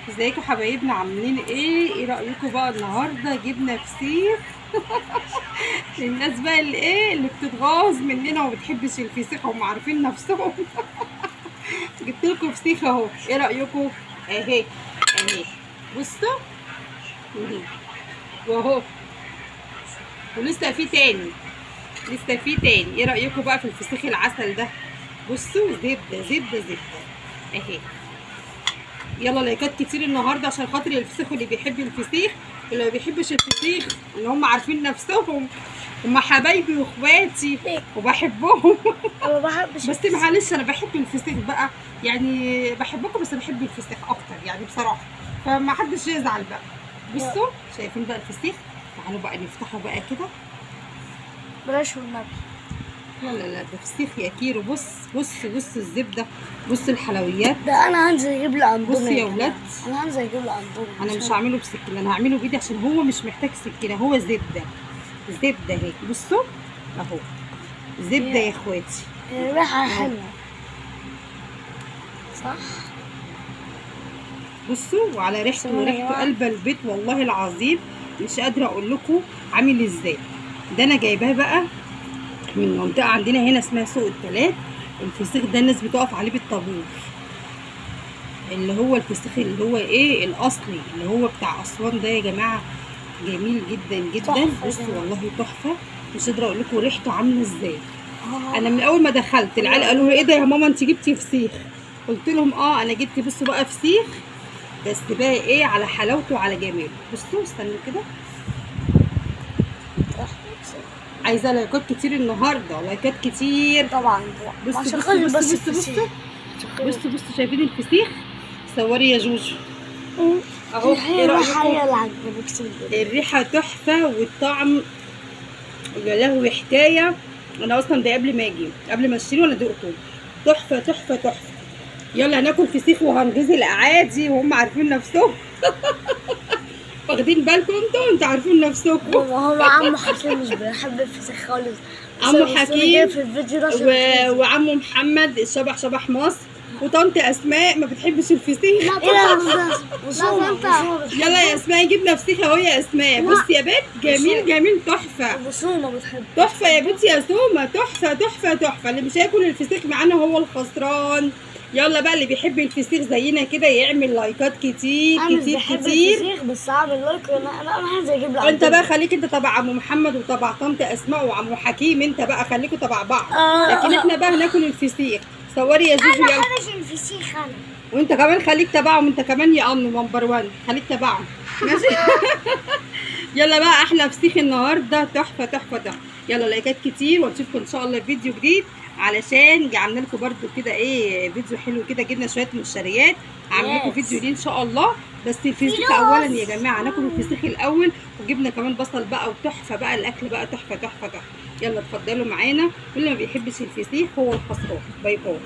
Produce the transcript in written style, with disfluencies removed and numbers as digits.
ازيكم حبايبنا عاملين ايه رايكم بقى النهارده جبنا فسيخ للناس بقى اللي بتتغاظ مننا وما بتحبش الفسيخ هم عارفين نفسهم. جبت لكم فسيخ اهو، ايه رايكم؟ اهي اهي بصوا اهي، واهو ولسه في تاني، لسه في تاني. ايه رايكم بقى في الفسيخ العسل ده؟ بصوا زبده زبده زبده اهي. يلا لايكات كتير النهارده عشان خاطر الفسيخ، اللي بيحب الفسيخ واللي ما بيحبش الفسيخ اللي هم عارفين نفسهم. هم حبايبي واخواتي وبحبهم. انا ما بحبش بس معلش انا بحب الفسيخ بقى، يعني بحبكم بس بحب الفسيخ اكتر يعني بصراحه، فما حدش يزعل بقى. بصوا شايفين بقى الفسيخ؟ تعالوا بقى نفتحه بقى كده. بلاش والنبي. لا لا لا، ده فسيخ يا كيرو. بص بص بص الزبده، بص الحلويات. ده انا هنزل اجيب له اندومي. بصوا يا ولاد، انا هنزل اجيب له اندومي. انا مش هعمله بسكينه، انا هعمله بايدي عشان هو مش محتاج سكينه، هو زبده زبده اهي. بصوا اهو زبده يا اخواتي. الريحه حلوه صح. بصوا وعلى ريحته، وريحته قلب البيت والله العظيم، مش قادره اقول لكم عامل ازاي. ده انا جايباه بقى من منطقه عندنا هنا اسمها سوق التلات. الفسيخ ده الناس بتقف عليه بالطابور، اللي هو الفسيخ اللي هو ايه الاصلي اللي هو بتاع اسوان ده يا جماعه. جميل جدا جدا. بصوا والله تحفه، مش قادره اقول لكم ريحته عامله ازاي. انا من اول ما دخلت العيال قالوا لي ايه ده يا ماما انت جبتي فسيخ؟ قلت لهم اه انا جبت. بصوا بقى فسيخ، بس بقى ايه على حلاوته وعلى جماله. بصوا استنوا كده، عايزه لايكات كتير النهارده، لايكات كتير طبعا. بصوا عشان بصوا خاطر بصوا بس بصوا الفسيخ. بصوا بصوا شايفين الفسيخ؟ صوري يا جوجو اهو. ايه الريحه هي رايكم؟ اللي عجبتني. الريحه تحفه والطعم يا لهوي حكايه. انا اصلا ده قبل ما اجي، قبل ما اشتري وانا دقته، تحفه تحفه تحفه. يلا هناكل فسيخ وهنغزل عادي وهم عارفين نفسهم. واخدين بالكم انتوا عارفين نفسكم. هو عمو حكيم مش بيحب الفسيخ خالص. عمو حكيم في الفيديو ده وعمو محمد الشبح شبح مصر، وطنط اسماء ما بتحبش الفسيخ. يلا يا اسماء جبنا فسيخ اهو يا اسماء. بصي يا بنت جميل جميل تحفه. بسومه بتحب تحفه يا بنتي يا سومه، تحفه تحفه تحفه. اللي مش هياكل الفسيخ معانا هو الخسران. يلا بقى اللي بيحب الفسيخ زينا كده يعمل لايكات كتير كتير كتير. الفسيخ بس اعمل لايك. انا هنزل اجيب له. انت بقى خليك انت تبع عمو محمد وتبع طنط اسماء وعمو حكيم، انت بقى خليكوا تبع بعض. لكن احنا بقى هناكل الفسيخ. صوري يا جوجو. انا يلا بحبش الفسيخ انا. وانت كمان خليك تبعهم، انت كمان يا امن نمبر 1 خليك تبعهم ماشي. يلا بقى احلى فسيخ النهارده تحفه تحفه تحفه. يلا لايكات كتير ونشوفكم ان شاء الله في فيديو جديد، علشان جعلنا لكم برده كده ايه فيديو حلو كده. جبنا شويه مشتريات، عامل لكم فيديو ليه ان شاء الله. بس الفسيخ اولا يا جماعه، هناكل الفسيخ الاول وجبنا كمان بصل بقى وتحفه بقى الاكل بقى تحفه تحفه تحفه. يلا اتفضلوا معانا، واللي ما بيحبش الفسيخ هو الخسران. باي باي.